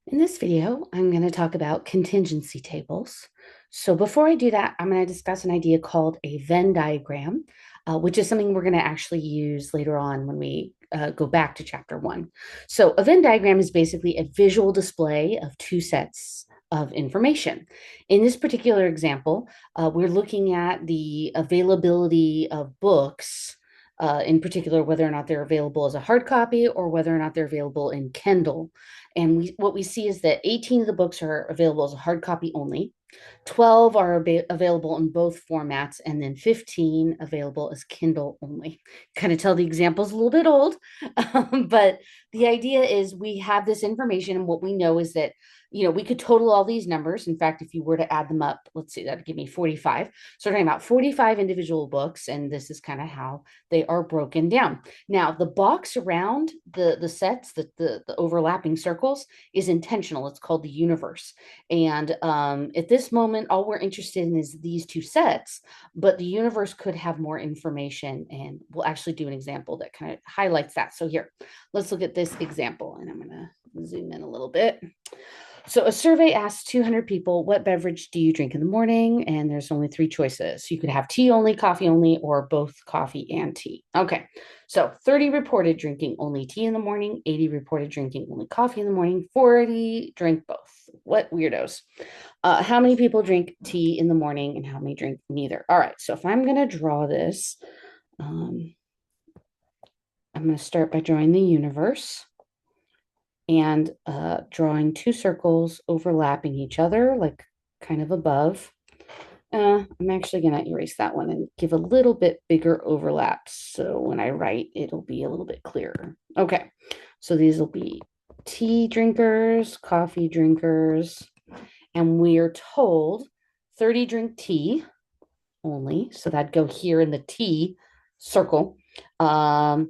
In this video, I'm going to talk about contingency tables. So before I do that, I'm going to discuss an idea called a Venn diagram, which is something we're going to actually use later on when we go back to chapter one. So a Venn diagram is basically a visual display of two sets of information. In this particular example, we're looking at the availability of books, in particular, whether or not they're available as a hard copy or whether or not they're available in Kindle. And what we see is that 18 of the books are available as a hard copy only, 12 are available in both formats, and then 15 available as Kindle only. Kind of tell the example's a little bit old, but the idea is we have this information, and what we know is that we could total all these numbers. In fact, if you were to add them up, let's see, that'd give me 45. So we're talking about 45 individual books, and this is kind of how they are broken down. Now, the box around the sets, the overlapping circles, is intentional. It's called the universe. And at this moment, all we're interested in is these two sets, but the universe could have more information. And we'll actually do an example that kind of highlights that. So here, let's look at this example. And I'm going to zoom in a little bit. So a survey asks 200 people, what beverage do you drink in the morning? And there's only three choices. You could have tea only, coffee only, or both coffee and tea. Okay, so 30 reported drinking only tea in the morning, 80 reported drinking only coffee in the morning, 40 drink both. What weirdos. How many people drink tea in the morning and how many drink neither? All right, so if I'm going to draw this, I'm going to start by drawing the universe and drawing two circles overlapping each other, like kind of above. I'm actually going to erase that one and give a little bit bigger overlap. So when I write, it'll be a little bit clearer. Okay, so these will be tea drinkers, coffee drinkers, and we are told 30 drink tea only. So that'd go here in the tea circle. 80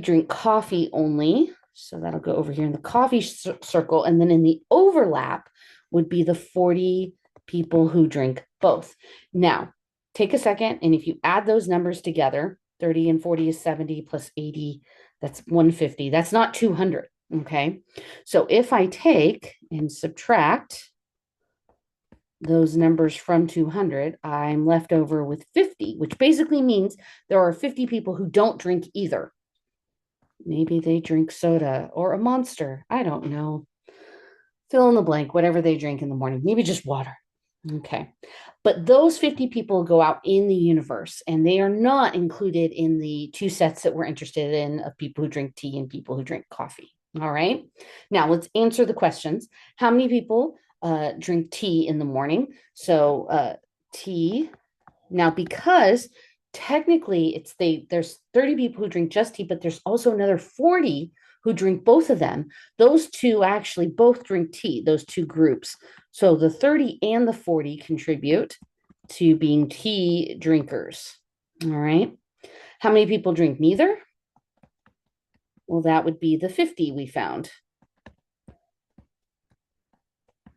drink coffee only. So that'll go over here in the coffee circle. And then in the overlap would be the 40 people who drink both. Now, take a second. And if you add those numbers together, 30 and 40 is 70 plus 80, that's 150. That's not 200. Okay. So if I take and subtract those numbers from 200, I'm left over with 50, which basically means there are 50 people who don't drink either. Maybe they drink soda or a monster. I don't know. Fill in the blank, whatever they drink in the morning. Maybe just water. Okay. But those 50 people go out in the universe and they are not included in the two sets that we're interested in of people who drink tea and people who drink coffee. All right. Now let's answer the questions. How many people drink tea in the morning? So tea. Now, because technically there's 30 people who drink just tea, but there's also another 40 who drink both of them. Those two actually both drink tea, those two groups. So the 30 and the 40 contribute to being tea drinkers. All right. How many people drink neither? Well, that would be the 50 we found.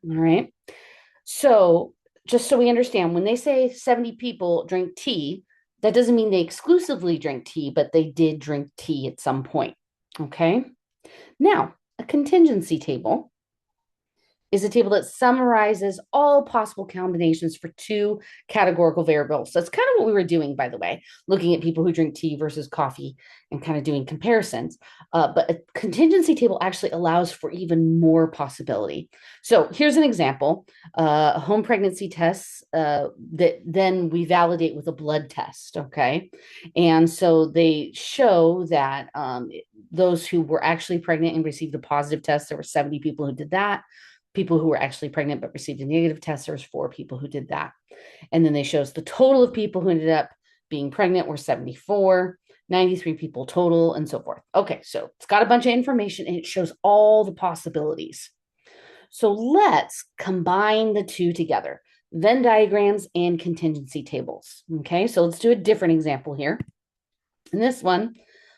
All right. So just so we understand, when they say 70 people drink tea, that doesn't mean they exclusively drink tea, but they did drink tea at some point. Okay. Now, a contingency table is a table that summarizes all possible combinations for two categorical variables. That's kind of what we were doing, by the way, looking at people who drink tea versus coffee and kind of doing comparisons. But a contingency table actually allows for even more possibility. So here's an example, home pregnancy tests that then we validate with a blood test, okay? And so they show that those who were actually pregnant and received a positive test, there were 70 people who did that. People who were actually pregnant but received a negative test, there was 4 people who did that. And then they shows the total of people who ended up being pregnant were 74, 93 people total, and so forth. Okay, so it's got a bunch of information and it shows all the possibilities. So let's combine the two together, Venn diagrams and contingency tables. Okay, so let's do a different example here. In this one,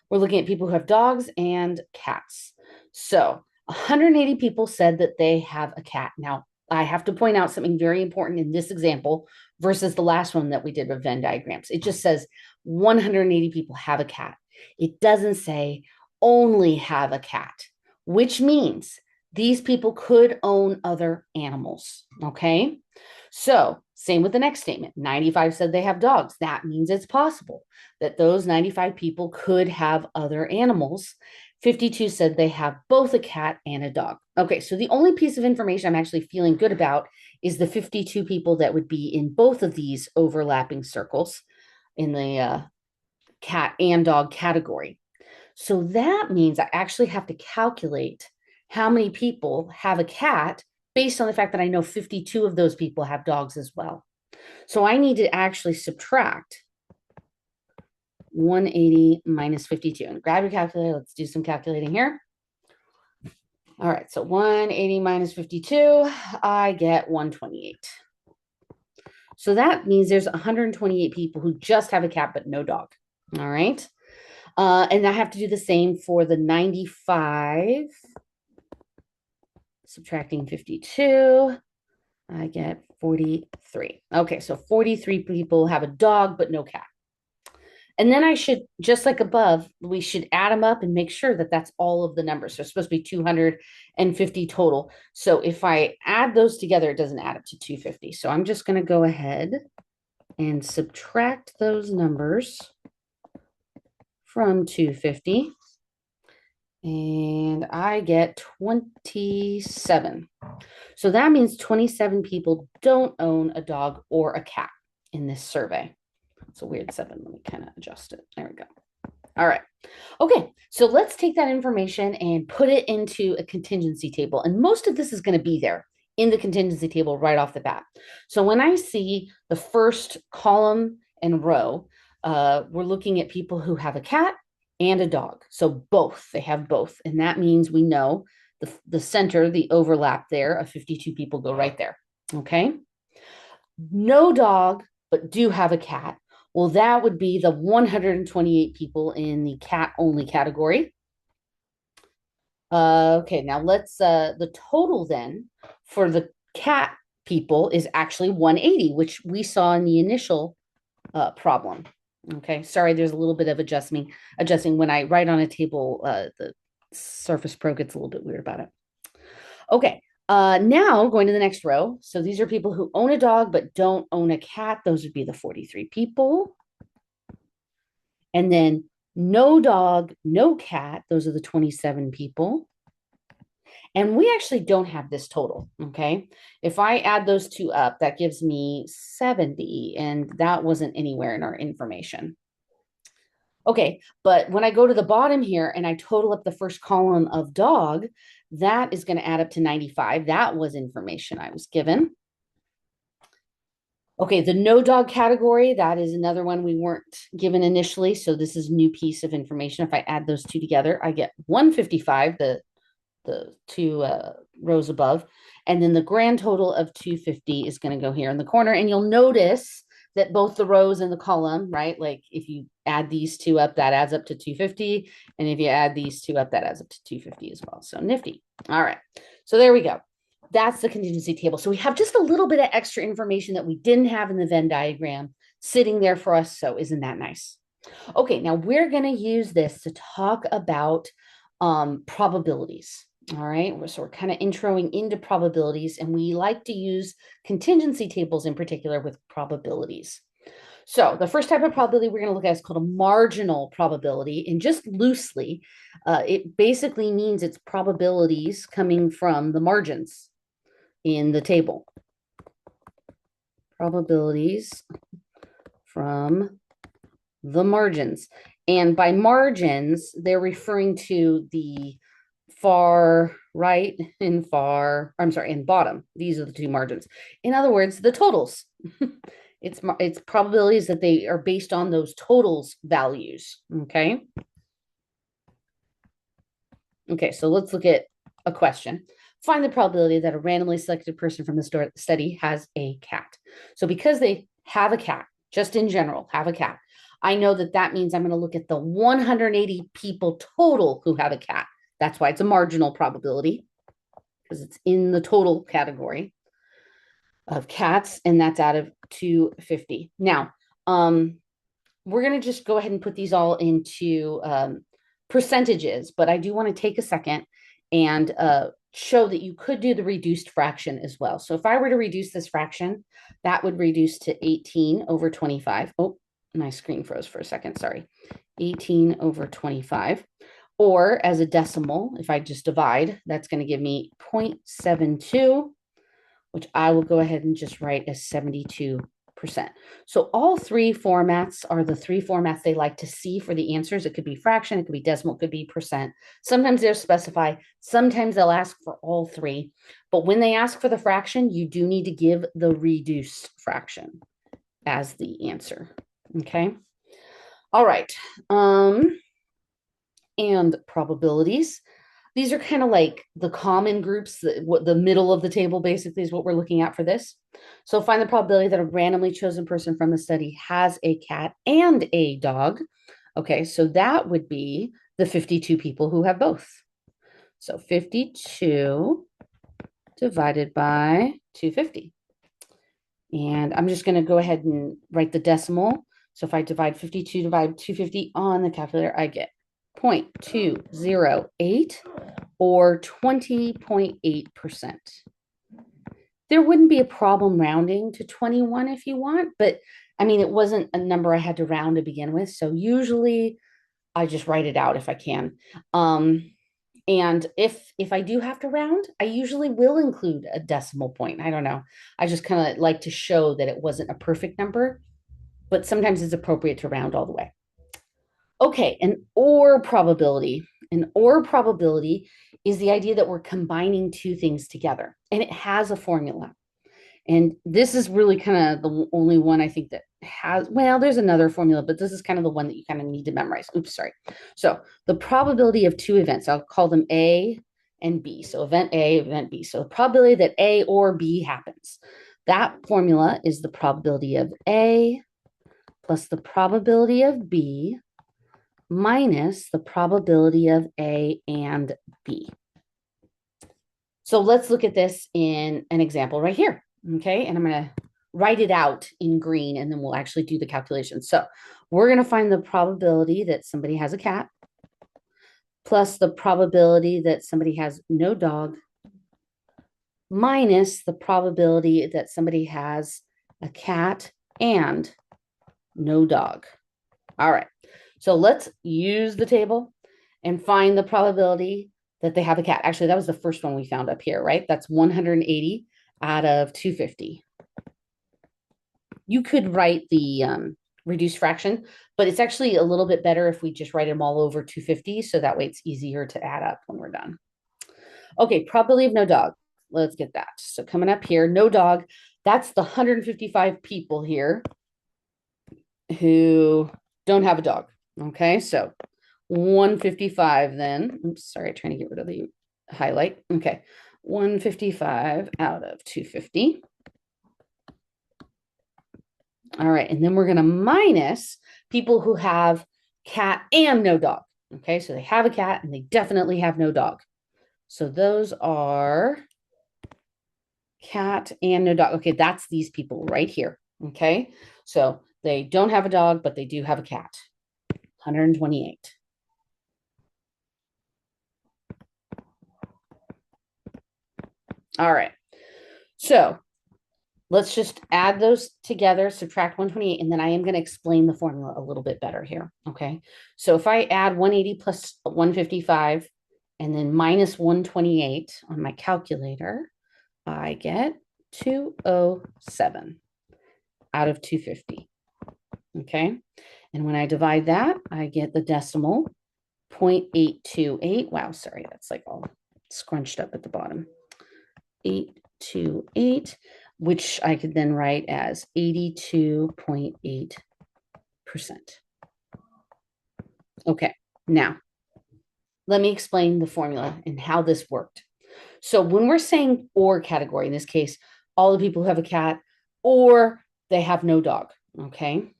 we're looking at people who have dogs and cats. So 180 people said that they have a cat. Now, I have to point out something very important in this example versus the last one that we did with Venn diagrams. It just says 180 people have a cat. It doesn't say only have a cat, which means these people could own other animals. Okay. So, same with the next statement. 95 said they have dogs. That means it's possible that those 95 people could have other animals. 52 said they have both a cat and a dog. Okay, so the only piece of information I'm actually feeling good about is the 52 people that would be in both of these overlapping circles in the cat and dog category. So that means I actually have to calculate how many people have a cat based on the fact that I know 52 of those people have dogs as well. So I need to actually subtract 180 minus 52. And grab your calculator. Let's do some calculating here. All right, so 180 minus 52, I get 128. So that means there's 128 people who just have a cat but no dog. All right. And I have to do the same for the 95. Subtracting 52, I get 43. Okay, so 43 people have a dog but no cat. And then I should, just like above, we should add them up and make sure that that's all of the numbers. So it's supposed to be 250 total. So if I add those together, it doesn't add up to 250. So I'm just going to go ahead and subtract those numbers from 250. And I get 27. So that means 27 people don't own a dog or a cat in this survey. It's a weird 7. Let me kind of adjust it. There we go. All right. Okay. So let's take that information and put it into a contingency table. And most of this is going to be there in the contingency table right off the bat. So when I see the first column and row, we're looking at people who have a cat and a dog. So both, they have both. And that means we know the center, the overlap there of 52 people go right there. Okay. No dog, but do have a cat. Well, that would be the 128 people in the cat only category. Okay, now let's, the total then for the cat people is actually 180, which we saw in the initial problem. Okay, sorry, there's a little bit of adjusting when I write on a table, the Surface Pro gets a little bit weird about it. Okay, now going to the next row. So these are people who own a dog but don't own a cat. Those would be the 43 people. And then no dog, no cat. Those are the 27 people. And we actually don't have this total, okay? If I add those two up, that gives me 70, and that wasn't anywhere in our information. Okay, but when I go to the bottom here and I total up the first column of dog, that is going to add up to 95. That was information I was given. Okay, the no dog category, that is another one we weren't given initially. So this is a new piece of information. If I add those two together, I get 155, the two rows above. And then the grand total of 250 is going to go here in the corner. And you'll notice that both the rows and the column, right? Like if you add these two up, that adds up to 250. And if you add these two up, that adds up to 250 as well. So nifty. All right. So there we go. That's the contingency table. So we have just a little bit of extra information that we didn't have in the Venn diagram sitting there for us. So isn't that nice? Okay, now we're going to use this to talk about probabilities. All right, so we're kind of introing into probabilities, and we like to use contingency tables in particular with probabilities. So the first type of probability we're going to look at is called a marginal probability. And just loosely, it basically means it's probabilities coming from the margins in the table. Probabilities from the margins. And by margins, they're referring to the far right and and bottom. These are the two margins. In other words, the totals. It's probabilities that they are based on those totals values. Okay. Okay, so let's look at a question. Find the probability that a randomly selected person from the study has a cat. So because they have a cat, just in general, have a cat, I know that that means I'm going to look at the 180 people total who have a cat. That's why it's a marginal probability, because it's in the total category of cats, and that's out of 250. Now, we're going to just go ahead and put these all into percentages, but I do want to take a second and show that you could do the reduced fraction as well. So if I were to reduce this fraction, that would reduce to 18 over 25. Oh, my screen froze for a second. Sorry. 18 over 25. Or as a decimal, if I just divide, that's going to give me 0.72, which I will go ahead and just write as 72%. So all three formats are the three formats they like to see for the answers. It could be fraction, it could be decimal, it could be percent. Sometimes they'll specify, sometimes they'll ask for all three. But when they ask for the fraction, you do need to give the reduced fraction as the answer. Okay. All right. And probabilities. These are kind of like the common groups, what the middle of the table basically is what we're looking at for this. So find the probability that a randomly chosen person from the study has a cat and a dog. Okay, so that would be the 52 people who have both. So 52 divided by 250. And I'm just going to go ahead and write the decimal. So if I divide 52 divided 250 on the calculator, I get 0.208 or 20.8%. There wouldn't be a problem rounding to 21 if you want, but I mean, it wasn't a number I had to round to begin with. So usually I just write it out if I can. And if I do have to round, I usually will include a decimal point. I don't know. I just kind of like to show that it wasn't a perfect number, but sometimes it's appropriate to round all the way. Okay, an or probability. An or probability is the idea that we're combining two things together, and it has a formula. And this is really kind of the only one I think that has, well, there's another formula, but this is kind of the one that you kind of need to memorize. Oops, sorry. So the probability of two events, I'll call them A and B. So event A, event B. So the probability that A or B happens. That formula is the probability of A plus the probability of B minus the probability of A and B. So let's look at this in an example right here. Okay, and I'm going to write it out in green and then we'll actually do the calculation. So we're going to find the probability that somebody has a cat plus the probability that somebody has no dog minus the probability that somebody has a cat and no dog. All right, so let's use the table and find the probability that they have a cat. Actually, that was the first one we found up here, right? That's 180 out of 250. You could write the reduced fraction, but it's actually a little bit better if we just write them all over 250. So that way it's easier to add up when we're done. Okay, probability of no dog. Let's get that. So coming up here, no dog. That's the 155 people here who don't have a dog. Okay, so 155 then. Oops, sorry, trying to get rid of the highlight. Okay, 155 out of 250. All right, and then we're going to minus people who have cat and no dog. Okay, so they have a cat and they definitely have no dog. So those are cat and no dog. Okay, that's these people right here. Okay, so they don't have a dog, but they do have a cat. 128. All right, so let's just add those together, subtract 128, and then I am going to explain the formula a little bit better here. Okay, so if I add 180 plus 155 and then minus 128 on my calculator, I get 207 out of 250. Okay, and when I divide that, I get the decimal 0.828. Wow, sorry, that's like all scrunched up at the bottom. 828, which I could then write as 82.8%. Okay, now let me explain the formula and how this worked. So when we're saying or category, in this case, all the people who have a cat or they have no dog, okay?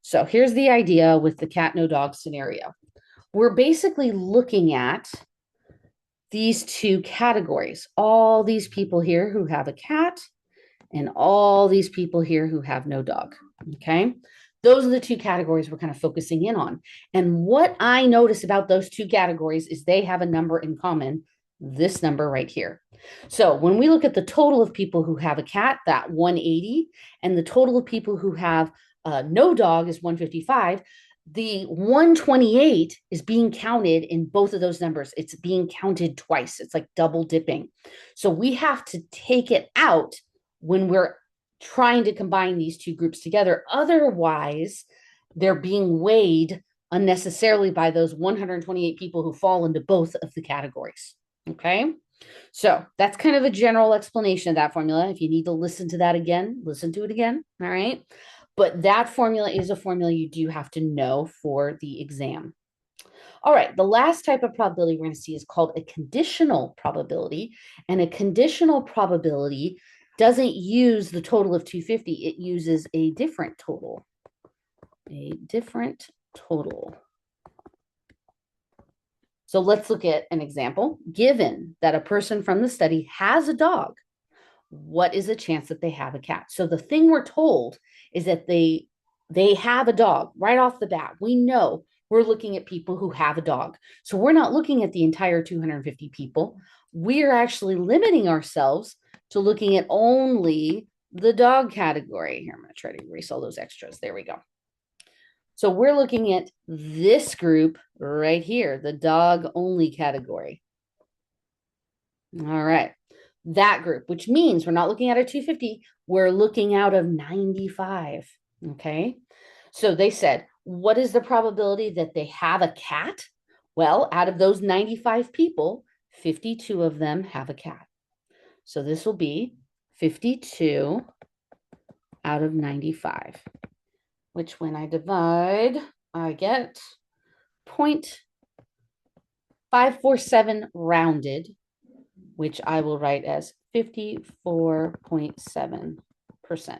So here's the idea with the cat, no dog scenario. We're basically looking at these two categories, all these people here who have a cat and all these people here who have no dog, okay? Those are the two categories we're kind of focusing in on. And what I notice about those two categories is they have a number in common, this number right here. So when we look at the total of people who have a cat, that 180, and the total of people who have no dog is 155, the 128 is being counted in both of those numbers. It's being counted twice. It's like double dipping. So we have to take it out when we're trying to combine these two groups together. Otherwise, they're being weighed unnecessarily by those 128 people who fall into both of the categories. Okay. So that's kind of a general explanation of that formula. If you need to listen to that again, listen to it again. All right. But that formula is a formula you do have to know for the exam. All right, the last type of probability we're going to see is called a conditional probability. And a conditional probability doesn't use the total of 250, it uses a different total. A different total. So let's look at an example. Given that a person from the study has a dog, what is the chance that they have a cat? So the thing we're told is that they have a dog right off the bat. We know we're looking at people who have a dog. So we're not looking at the entire 250 people. We're actually limiting ourselves to looking at only the dog category. Here, I'm going to try to erase all those extras. There we go. So we're looking at this group right here, the dog only category. All right. That group, which means we're not looking at a 250, we're looking out of 95. Okay. So they said, what is the probability that they have a cat? Well, out of those 95 people, 52 of them have a cat. So this will be 52 out of 95, which when I divide, I get 0.547 rounded, which I will write as 54.7%.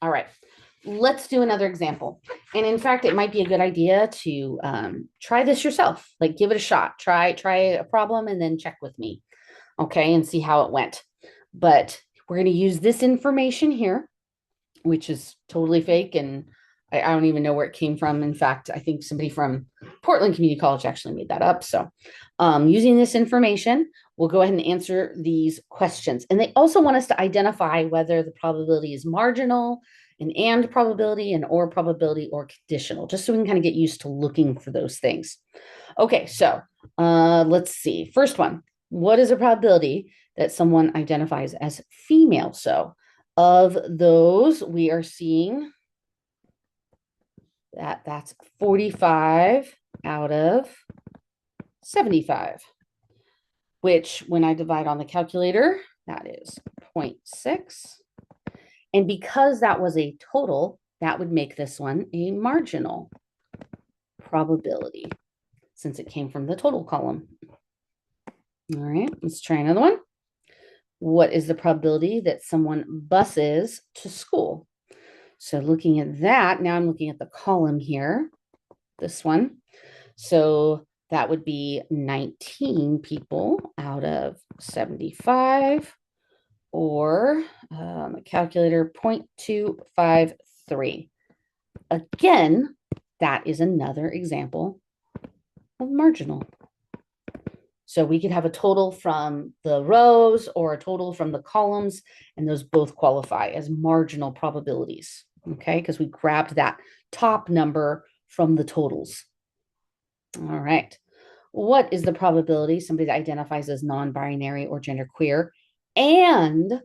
All right, let's do another example. And in fact, it might be a good idea to try this yourself, like give it a shot. Try a problem and then check with me, okay, and see how it went. But we're going to use this information here, which is totally fake, and I don't even know where it came from. In fact, I think somebody from Portland Community College actually made that up. So using this information, we'll go ahead and answer these questions. And they also want us to identify whether the probability is marginal, an and probability, an or probability, or conditional, just so we can kind of get used to looking for those things. Okay, so let's see. First one, what is a probability that someone identifies as female? So of those, we are seeing that's 45 out of 75, which when I divide on the calculator, that is 0.6. And because that was a total, that would make this one a marginal probability since it came from the total column. All right, let's try another one. What is the probability that someone buses to school? So looking at that, now I'm looking at the column here, this one. So that would be 19 people out of 75, or a calculator 0.253. Again, that is another example of marginal. So we could have a total from the rows or a total from the columns, and those both qualify as marginal probabilities, okay? Because we grabbed that top number from the totals. All right. What is the probability somebody identifies as non-binary or genderqueer and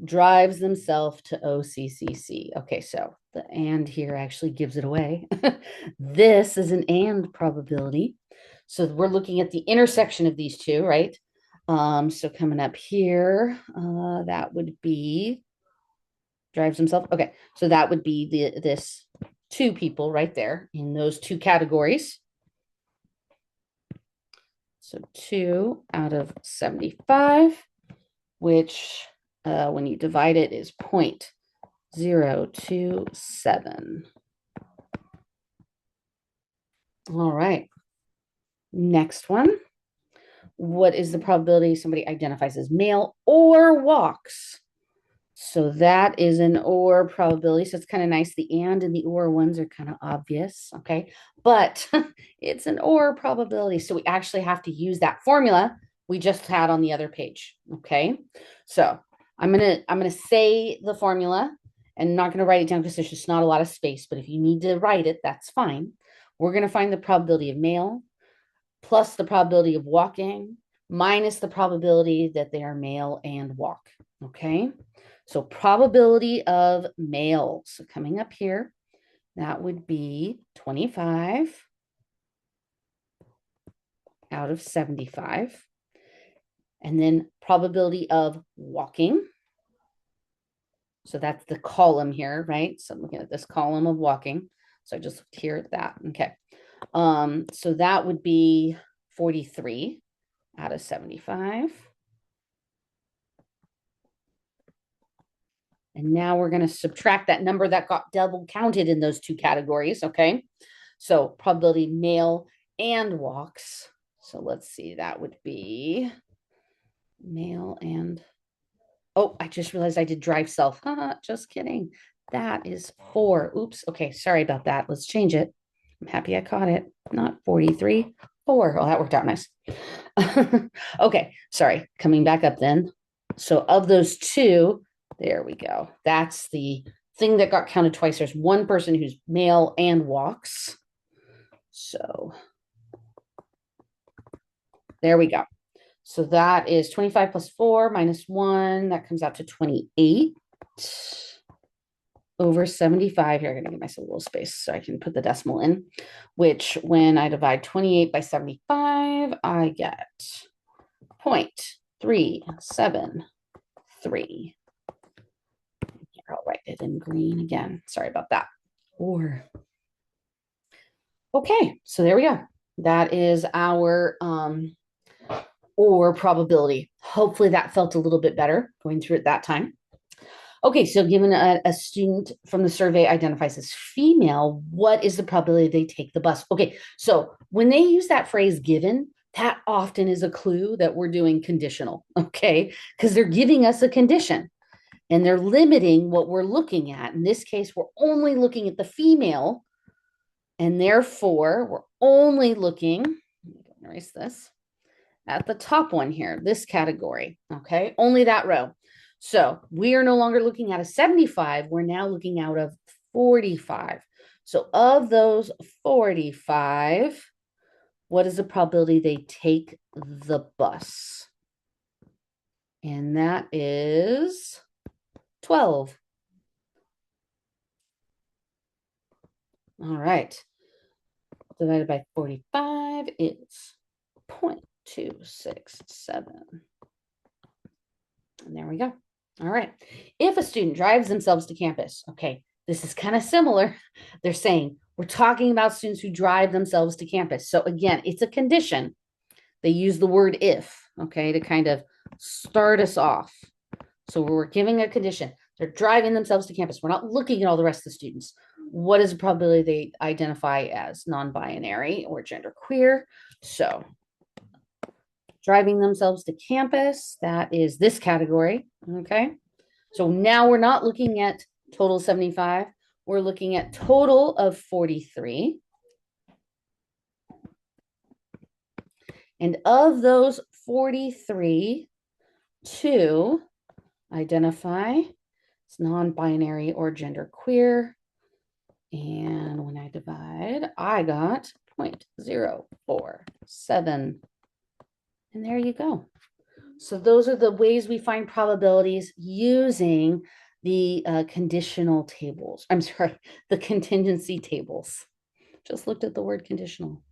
drives themselves to OCCC? Okay, so the and here actually gives it away. This is an and probability. So we're looking at the intersection of these two, right? So coming up here, that would be drives himself. Okay, so that would be this two people right there in those two categories. So 2 out of 75, which when you divide it is 0.027. All right. Next one. What is the probability somebody identifies as male or walks So that is an or probability. So it's kind of nice. The and the or ones are kind of obvious. Okay. But it's an or probability. So we actually have to use that formula we just had on the other page. Okay. So I'm gonna say the formula and not gonna write it down because there's just not a lot of space. But if you need to write it, that's fine. We're gonna find the probability of male plus the probability of walking minus the probability that they are male and walk. Okay. So probability of male. So coming up here, that would be 25 out of 75. And then probability of walking. So that's the column here, right? So I'm looking at this column of walking. So I just looked here at that. Okay. So that would be 43 out of 75. And now we're going to subtract that number that got double counted in those two categories. Okay. So probability male and walks. So let's see, that would be male and, oh, I just realized I did drive self. Just kidding. That is 4. Oops. Okay. Sorry about that. Let's change it. I'm happy I caught it. Not 43, 4. Oh, that worked out nice. Okay. Sorry. Coming back up then. So of those two, there we go. That's the thing that got counted twice. There's one person who's male and walks. So there we go. So that is 25 plus 4 minus 1. That comes out to 28 over 75. Here, I'm going to give myself a little space so I can put the decimal in, which when I divide 28 by 75, I get 0.373. I'll write it in green again. Sorry about that. Or, okay, so there we go. That is our or probability. Hopefully that felt a little bit better going through it that time. Okay, so given a student from the survey identifies as female, what is the probability they take the bus? Okay, so when they use that phrase given, that often is a clue that we're doing conditional, okay? Because they're giving us a condition and they're limiting what we're looking at. In this case, we're only looking at the female, and therefore we're only looking, erase this, at the top one here, this category, okay? Only that row. So we are no longer looking at a 75, we're now looking out of 45. So of those 45, what is the probability they take the bus? And that is 12. All right. Divided by 45, it's 0.267. And there we go. All right. If a student drives themselves to campus, okay, this is kind of similar. They're saying we're talking about students who drive themselves to campus. So again, it's a condition. They use the word if, okay, to kind of start us off. So we're giving a condition. They're driving themselves to campus. We're not looking at all the rest of the students. What is the probability they identify as non-binary or genderqueer? So driving themselves to campus, that is this category, okay? So now we're not looking at total 75. We're looking at total of 43. And of those 43, 2 identify as non-binary or genderqueer. And when I divide, I got 0.047. And there you go. So those are the ways we find probabilities using the conditional tables. I'm sorry, the contingency tables. Just looked at the word conditional.